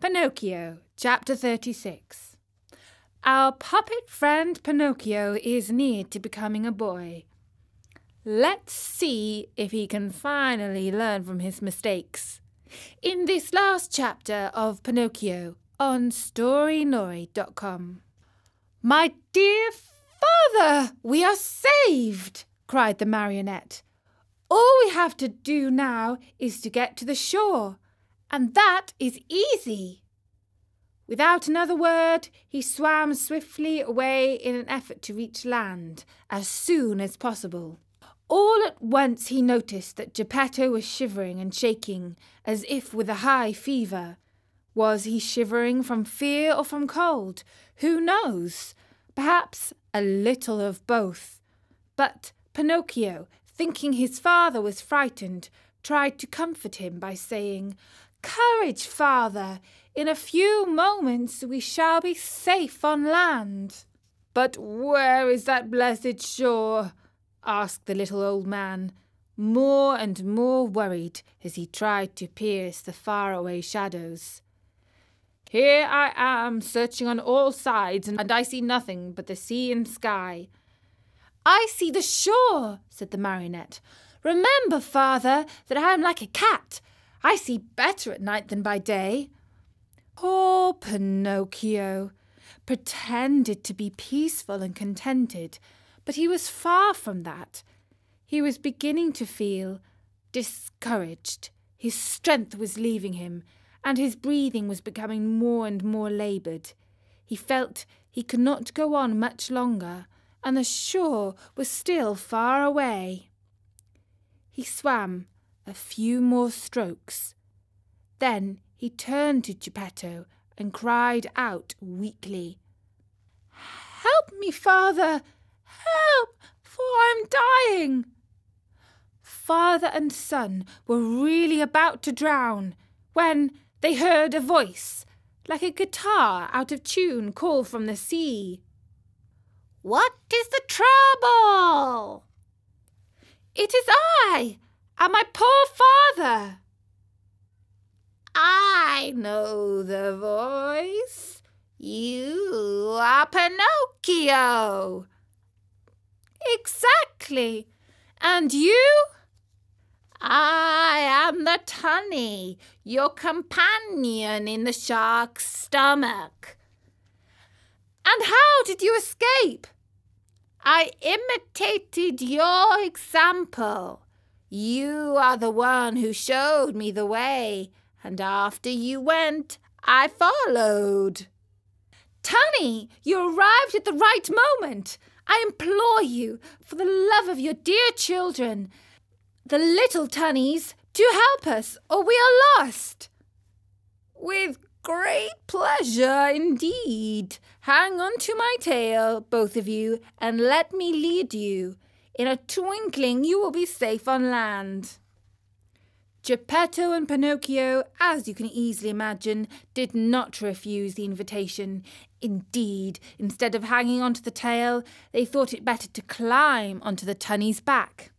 Pinocchio, Chapter 36. Our puppet friend Pinocchio is near to becoming a boy. Let's see if he can finally learn from his mistakes. In this last chapter of Pinocchio on StoryNori.com. "My dear father, we are saved!" cried the marionette. "All we have to do now is to get to the shore, and that is easy." Without another word, he swam swiftly away in an effort to reach land as soon as possible. All at once he noticed that Geppetto was shivering and shaking, as if with a high fever. Was he shivering from fear or from cold? Who knows? Perhaps a little of both. But Pinocchio, thinking his father was frightened, tried to comfort him by saying, "Courage, father! In a few moments we shall be safe on land." "But where is that blessed shore?" asked the little old man, more and more worried as he tried to pierce the faraway shadows. "Here I am, searching on all sides, and I see nothing but the sea and sky." "I see the shore," said the marionette. "Remember, father, that I am like a cat. I see better at night than by day." Poor Pinocchio pretended to be peaceful and contented, but he was far from that. He was beginning to feel discouraged. His strength was leaving him, and his breathing was becoming more and more laboured. He felt he could not go on much longer, and the shore was still far away. He swam a few more strokes. Then he turned to Geppetto and cried out weakly, "Help me, father! Help, for I'm dying!" Father and son were really about to drown when they heard a voice, like a guitar out of tune, call from the sea. "What is the trouble?" "It is I, and my poor father." "I know the voice. You are Pinocchio." "Exactly. And you?" "I am the tunny, your companion in the shark's stomach." "And how did you escape?" "I imitated your example. You are the one who showed me the way, and after you went, I followed." "Tunny, you arrived at the right moment. I implore you, for the love of your dear children, the little tunnies, to help us, or we are lost." "With great pleasure indeed. Hang on to my tail, both of you, and let me lead you. In a twinkling you will be safe on land." Geppetto and Pinocchio, as you can easily imagine, did not refuse the invitation. Indeed, instead of hanging onto the tail, they thought it better to climb onto the tunny's back.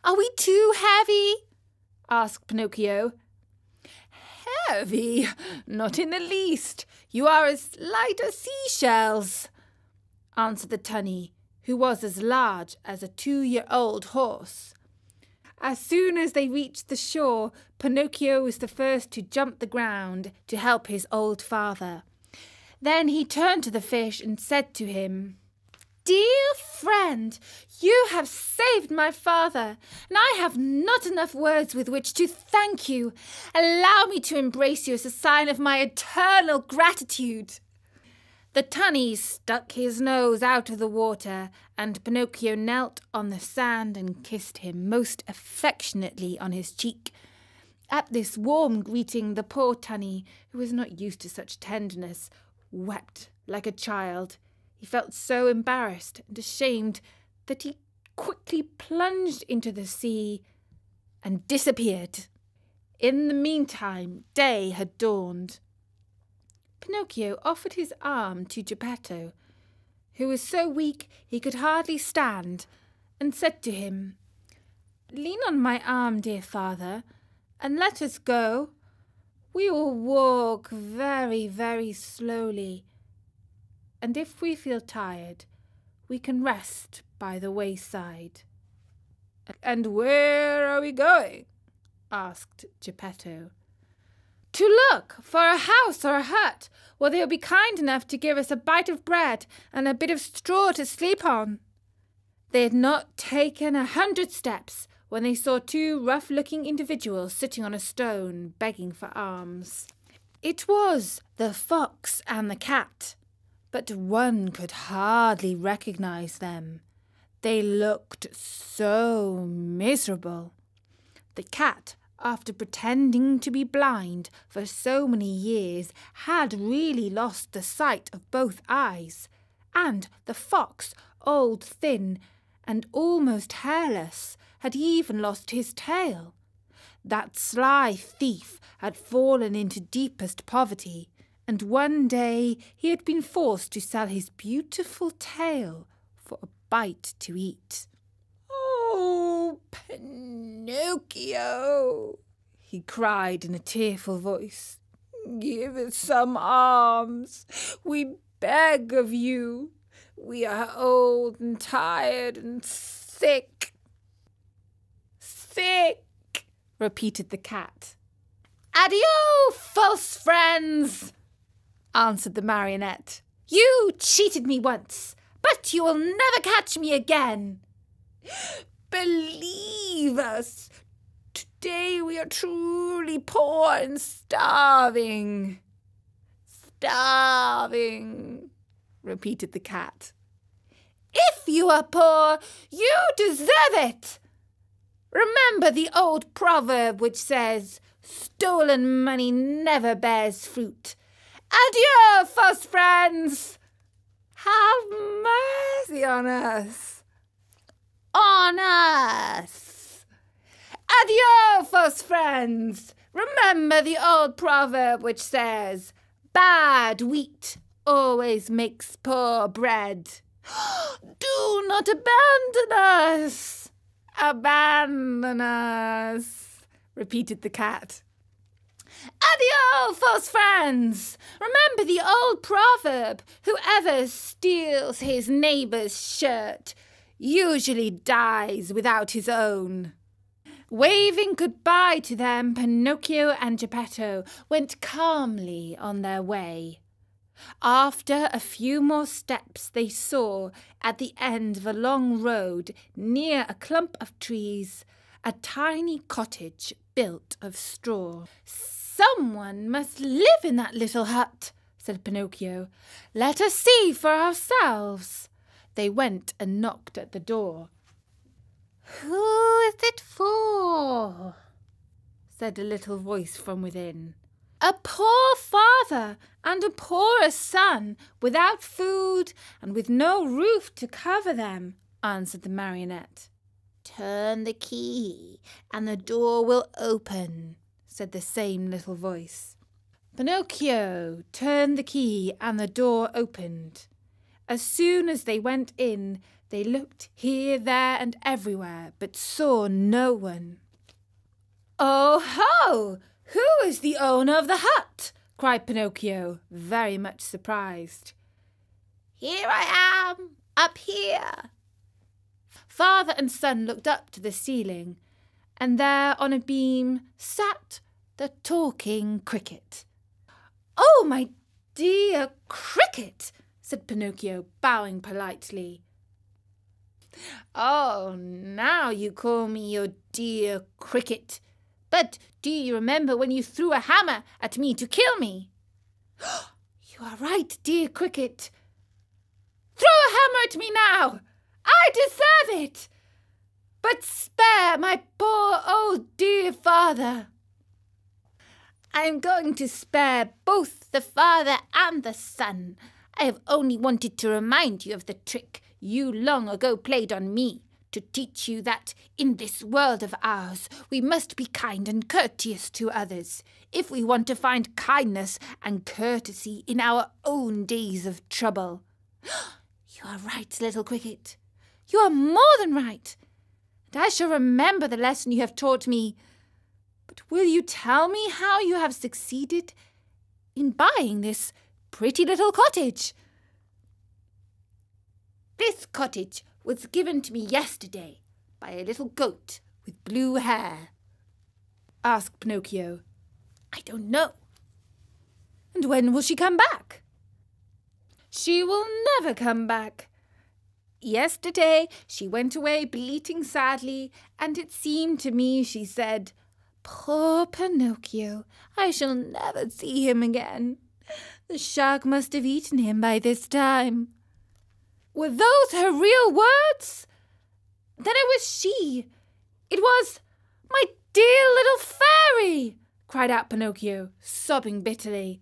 "Are we too heavy?" asked Pinocchio. "Heavy? Not in the least. You are as light as seashells," answered the tunny, who was as large as a 2-year-old horse. As soon as they reached the shore, Pinocchio was the first to jump the ground to help his old father. Then he turned to the fish and said to him, "Dear friend, you have saved my father, and I have not enough words with which to thank you. Allow me to embrace you as a sign of my eternal gratitude." The tunny stuck his nose out of the water, and Pinocchio knelt on the sand and kissed him most affectionately on his cheek. At this warm greeting, the poor tunny, who was not used to such tenderness, wept like a child. He felt so embarrassed and ashamed that he quickly plunged into the sea and disappeared. In the meantime, day had dawned. Pinocchio offered his arm to Geppetto, who was so weak he could hardly stand, and said to him, "Lean on my arm, dear father, and let us go. We will walk very, very slowly, and if we feel tired, we can rest by the wayside." "And where are we going?" asked Geppetto. "To look for a house or a hut where they will be kind enough to give us a bite of bread and a bit of straw to sleep on." They had not taken 100 steps when they saw two rough-looking individuals sitting on a stone, begging for alms. It was the fox and the cat, but one could hardly recognize them. They looked so miserable. The cat, after pretending to be blind for so many years, had really lost the sight of both eyes, and the fox, old, thin, and almost hairless, had even lost his tail. That sly thief had fallen into deepest poverty, and one day he had been forced to sell his beautiful tail for a bite to eat. "Oh, Pinocchio," he cried in a tearful voice, "give us some alms. We beg of you. We are old and tired and sick." "Sick," repeated the cat. "Addio, false friends," answered the marionette. "You cheated me once, but you will never catch me again. Believe us, today we are truly poor and starving." "Starving," repeated the cat. "If you are poor, you deserve it. Remember the old proverb which says, 'Stolen money never bears fruit.' Adieu, false friends. Have mercy on us. On us. Adieu, false friends. Remember the old proverb which says, 'Bad wheat always makes poor bread.' Do not abandon us. Abandon us," repeated the cat. "Adieu, false friends. Remember the old proverb, 'Whoever steals his neighbour's shirt usually dies without his own.'" Waving goodbye to them, Pinocchio and Geppetto went calmly on their way. After a few more steps, they saw, at the end of a long road, near a clump of trees, a tiny cottage built of straw. "Someone must live in that little hut," said Pinocchio. "Let us see for ourselves." They went and knocked at the door. "Who is it for?" said a little voice from within. "A poor father and a poorer son, without food and with no roof to cover them," answered the marionette. "Turn the key and the door will open," said the same little voice. Pinocchio turned the key and the door opened. As soon as they went in, they looked here, there, and everywhere, but saw no one. "Oh ho! Who is the owner of the hut?" cried Pinocchio, very much surprised. "Here I am, up here." Father and son looked up to the ceiling, and there on a beam sat the talking cricket. "Oh, my dear cricket," said Pinocchio, bowing politely. "Oh, now you call me your dear cricket. But do you remember when you threw a hammer at me to kill me?" "You are right, dear cricket." "Throw a hammer at me now. I deserve it. But spare my poor old dear father." "I am going to spare both the father and the son. I have only wanted to remind you of the trick you long ago played on me, to teach you that in this world of ours we must be kind and courteous to others, if we want to find kindness and courtesy in our own days of trouble." "You are right, little cricket. You are more than right. And I shall remember the lesson you have taught me. But will you tell me how you have succeeded in buying this pretty little cottage?" "This cottage was given to me yesterday by a little goat with blue hair," asked Pinocchio. "I don't know." "And when will she come back?" "She will never come back. Yesterday she went away bleating sadly, and it seemed to me she said, 'Poor Pinocchio, I shall never see him again. The shark must have eaten him by this time.'" "Were those her real words? Then it was she. It was my dear little fairy!" cried out Pinocchio, sobbing bitterly.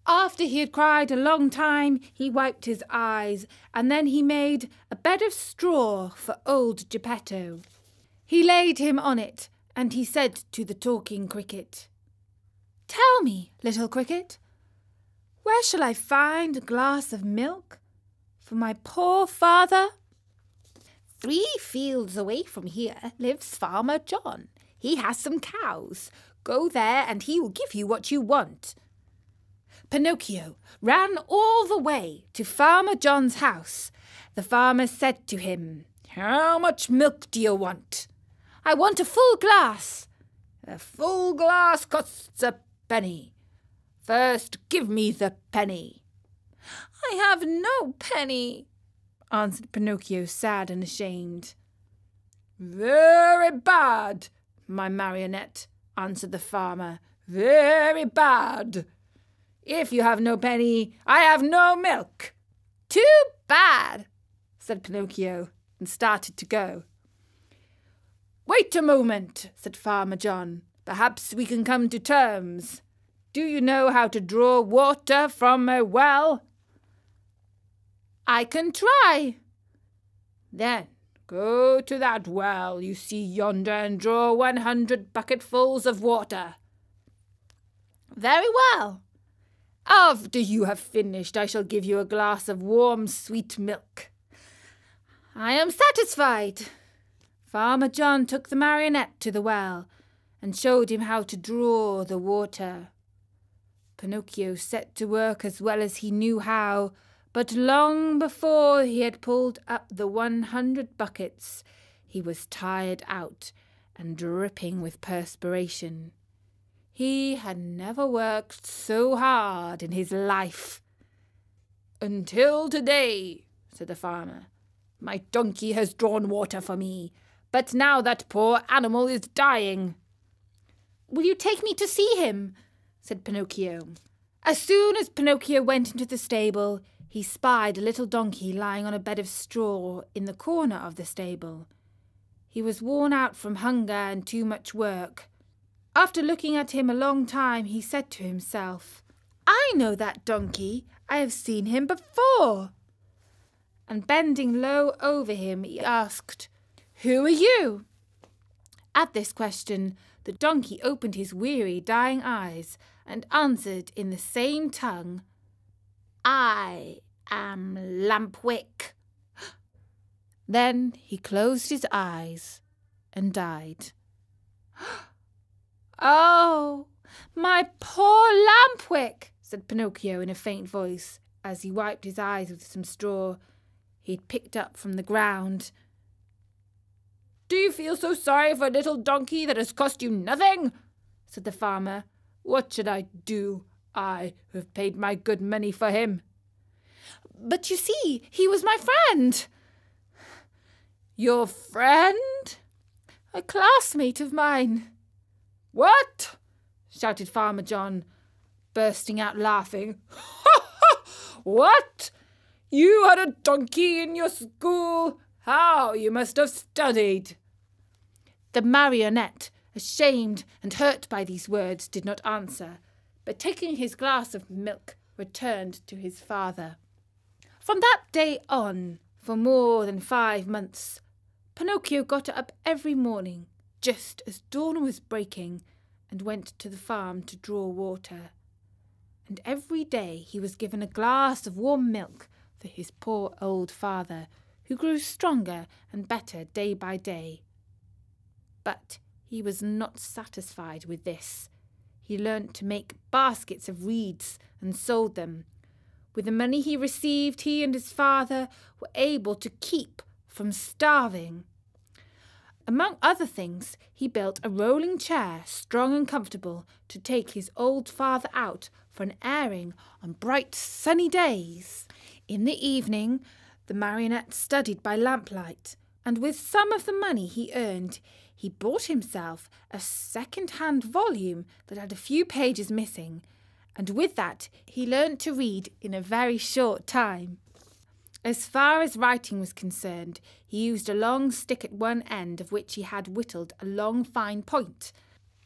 After he had cried a long time, he wiped his eyes, and then he made a bed of straw for old Geppetto. He laid him on it, and he said to the talking cricket, "Tell me, little cricket, where shall I find a glass of milk for my poor father?" "3 fields away from here lives Farmer John. He has some cows. Go there and he will give you what you want." Pinocchio ran all the way to Farmer John's house. The farmer said to him, "How much milk do you want?" "I want a full glass." "A full glass costs a penny. First give me the penny." "I have no penny," answered Pinocchio, sad and ashamed. "Very bad, my marionette," answered the farmer. "Very bad. If you have no penny, I have no milk." "Too bad," said Pinocchio, and started to go. "Wait a moment," said Farmer John. "Perhaps we can come to terms. Do you know how to draw water from a well?" "I can try." "Then go to that well you see yonder and draw 100 bucketfuls of water." "Very well." "After you have finished, I shall give you a glass of warm, sweet milk." "I am satisfied." Farmer John took the marionette to the well and showed him how to draw the water. Pinocchio set to work as well as he knew how, but long before he had pulled up the 100 buckets, he was tired out and dripping with perspiration. He had never worked so hard in his life. "Until today," said the farmer, "my donkey has drawn water for me, but now that poor animal is dying." "Will you take me to see him?" said Pinocchio. As soon as Pinocchio went into the stable, he spied a little donkey lying on a bed of straw in the corner of the stable. He was worn out from hunger and too much work. After looking at him a long time, he said to himself, "I know that donkey. I have seen him before." And bending low over him, he asked, "Who are you?" At this question, the donkey opened his weary, dying eyes and answered in the same tongue, "I am Lampwick." Then he closed his eyes and died. "Oh, my poor Lampwick," said Pinocchio in a faint voice, as he wiped his eyes with some straw he had picked up from the ground. "Do you feel so sorry for a little donkey that has cost you nothing?" said the farmer. "What should I do, I who have paid my good money for him?" "But you see, he was my friend." "Your friend?" "A classmate of mine." "What?" shouted Farmer John, bursting out laughing. "What? You had a donkey in your school? How you must have studied!" The marionette, ashamed and hurt by these words, did not answer, but taking his glass of milk, returned to his father. From that day on, for more than 5 months, Pinocchio got up every morning, just as dawn was breaking, and went to the farm to draw water. And every day he was given a glass of warm milk for his poor old father, who grew stronger and better day by day. But He was not satisfied with this. He learnt to make baskets of reeds and sold them. With the money he received, he and his father were able to keep from starving. Among other things, he built a rolling chair, strong and comfortable, to take his old father out for an airing on bright sunny days. In the evening, the marionette studied by lamplight, and with some of the money he earned, he bought himself a second-hand volume that had a few pages missing, and with that he learnt to read in a very short time. As far as writing was concerned, he used a long stick at one end of which he had whittled a long fine point.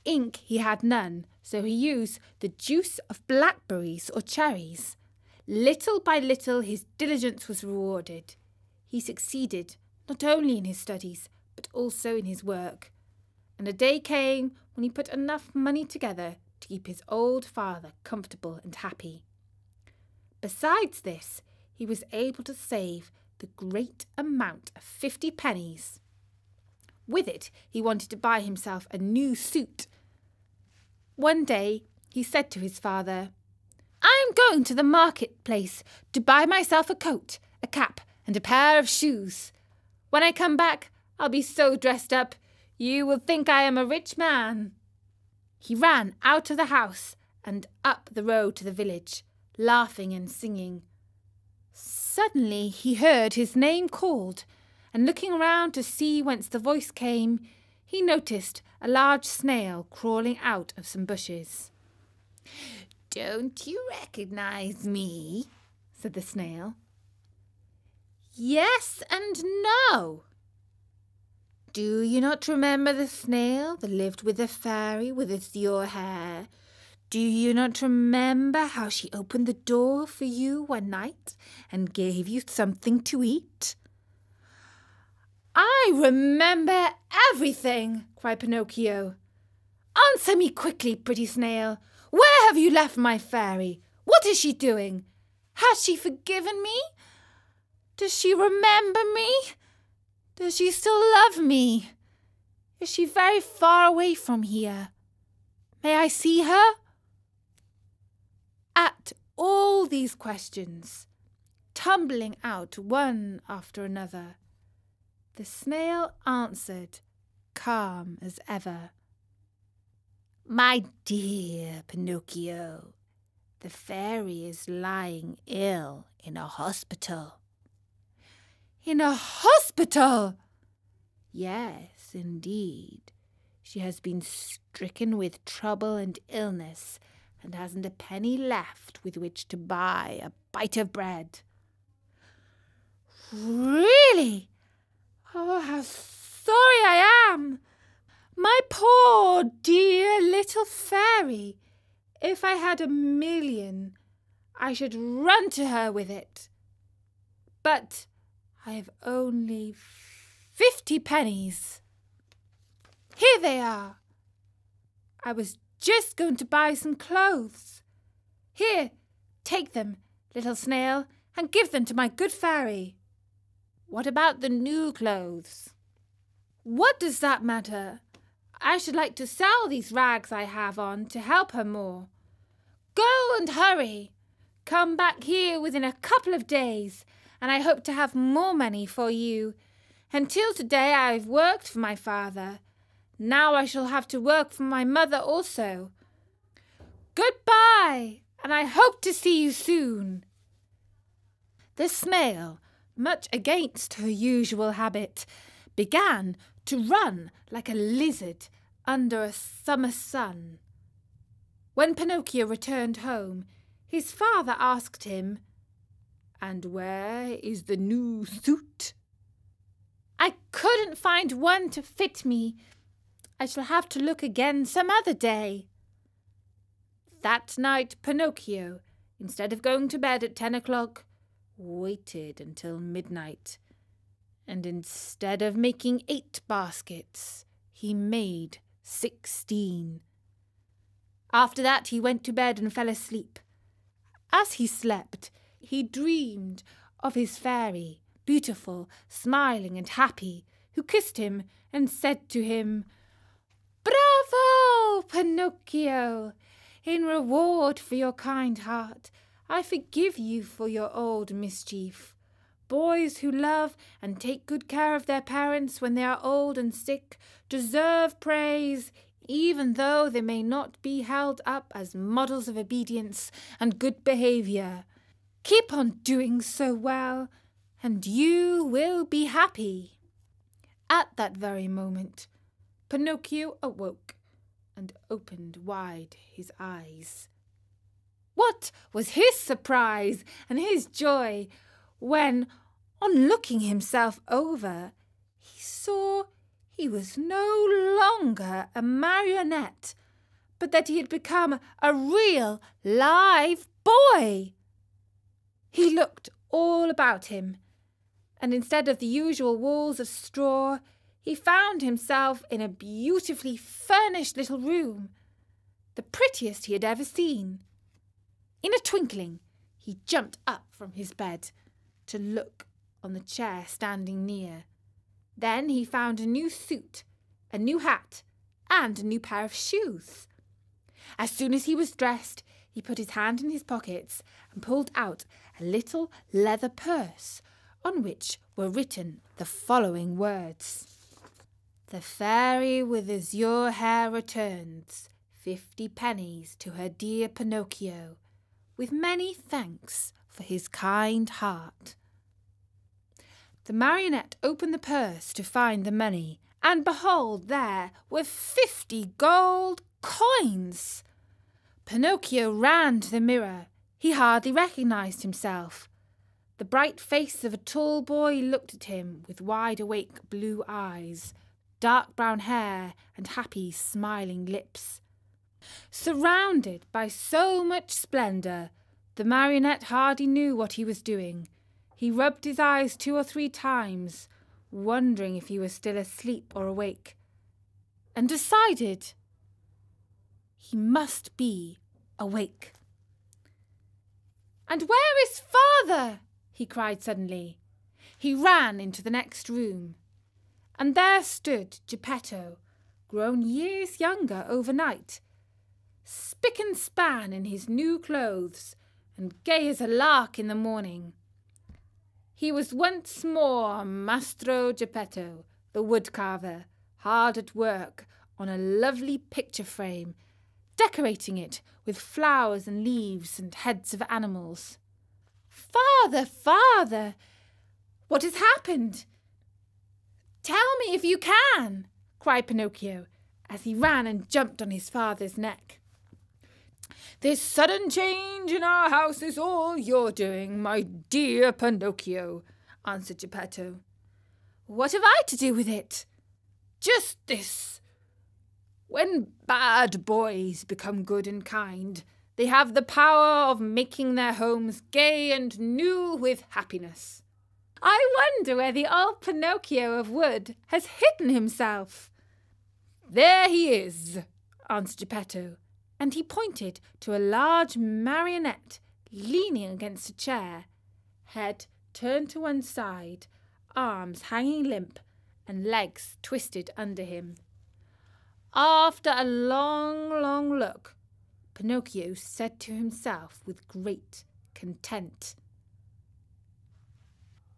Ink he had none, so he used the juice of blackberries or cherries. Little by little his diligence was rewarded. He succeeded not only in his studies, but also in his work. And a day came when he put enough money together to keep his old father comfortable and happy. Besides this, he was able to save the great amount of 50 pennies. With it, he wanted to buy himself a new suit. One day, he said to his father, "I am going to the marketplace to buy myself a coat, a cap, and a pair of shoes. When I come back, I'll be so dressed up, you will think I am a rich man." He ran out of the house and up the road to the village, laughing and singing. Suddenly he heard his name called, and looking round to see whence the voice came, he noticed a large snail crawling out of some bushes. "Don't you recognize me?" said the snail. "Yes and no." "Do you not remember the snail that lived with the fairy with azure hair? Do you not remember how she opened the door for you one night and gave you something to eat?" "I remember everything," cried Pinocchio. "Answer me quickly, pretty snail. Where have you left my fairy? What is she doing? Has she forgiven me? Does she remember me? Does she still love me? Is she very far away from here? May I see her?" At all these questions, tumbling out one after another, the snail answered, calm as ever, "My dear Pinocchio, the fairy is lying ill in a hospital." "In a hospital?" "Yes, indeed. She has been stricken with trouble and illness, and hasn't a penny left with which to buy a bite of bread." "Really? Oh, how sorry I am! My poor dear little fairy! If I had 1,000,000, I should run to her with it. But I have only 50 pennies. Here they are. I was just going to buy some clothes. Here, take them, little snail, and give them to my good fairy." "What about the new clothes?" "What does that matter? I should like to sell these rags I have on to help her more. Go and hurry. Come back here within a couple of days, and I hope to have more money for you. Until today I've worked for my father. Now I shall have to work for my mother also. Goodbye, and I hope to see you soon." The snail, much against her usual habit, began to run like a lizard under a summer sun. When Pinocchio returned home, his father asked him, "And where is the new suit?" "I couldn't find one to fit me. I shall have to look again some other day." That night Pinocchio, instead of going to bed at 10 o'clock, waited until midnight, and instead of making 8 baskets, he made 16. After that he went to bed and fell asleep. As he slept, he dreamed of his fairy, beautiful, smiling and happy, who kissed him and said to him, "Bravo, Pinocchio! In reward for your kind heart, I forgive you for your old mischief. Boys who love and take good care of their parents when they are old and sick deserve praise, even though they may not be held up as models of obedience and good behaviour. Keep on doing so well, and you will be happy." At that very moment, Pinocchio awoke and opened wide his eyes. What was his surprise and his joy when, on looking himself over, he saw he was no longer a marionette, but that he had become a real, live boy. He looked all about him, and instead of the usual walls of straw, he found himself in a beautifully furnished little room, the prettiest he had ever seen. In a twinkling, he jumped up from his bed to look on the chair standing near. Then he found a new suit, a new hat, and a new pair of shoes. As soon as he was dressed, he put his hand in his pockets and pulled out a little leather purse on which were written the following words: "The fairy with azure hair returns 50 pennies to her dear Pinocchio, with many thanks for his kind heart." The marionette opened the purse to find the money, and behold, there were 50 gold coins. Pinocchio ran to the mirror. He hardly recognized himself. The bright face of a tall boy looked at him with wide-awake blue eyes, dark brown hair, and happy, smiling lips. Surrounded by so much splendour, the marionette hardly knew what he was doing. He rubbed his eyes 2 or 3 times, wondering if he was still asleep or awake, and decided he must be awake. "And where is father?" he cried suddenly. He ran into the next room, and there stood Geppetto, grown years younger overnight, spick and span in his new clothes, and gay as a lark in the morning. He was once more Mastro Geppetto, the woodcarver, hard at work on a lovely picture frame, decorating it with flowers and leaves and heads of animals. "Father, father, what has happened? Tell me if you can," cried Pinocchio, as he ran and jumped on his father's neck. "This sudden change in our house is all your doing, my dear Pinocchio," answered Geppetto. "What have I to do with it?" "Just this. When bad boys become good and kind, they have the power of making their homes gay and new with happiness." "I wonder where the old Pinocchio of wood has hidden himself." "There he is," answered Geppetto, and he pointed to a large marionette leaning against a chair, head turned to one side, arms hanging limp, and legs twisted under him. After a long, long look, Pinocchio said to himself with great content,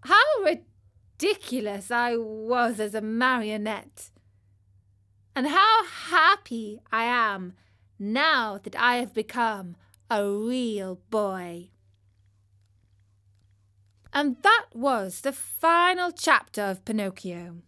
"How ridiculous I was as a marionette, and how happy I am now that I have become a real boy." And that was the final chapter of Pinocchio.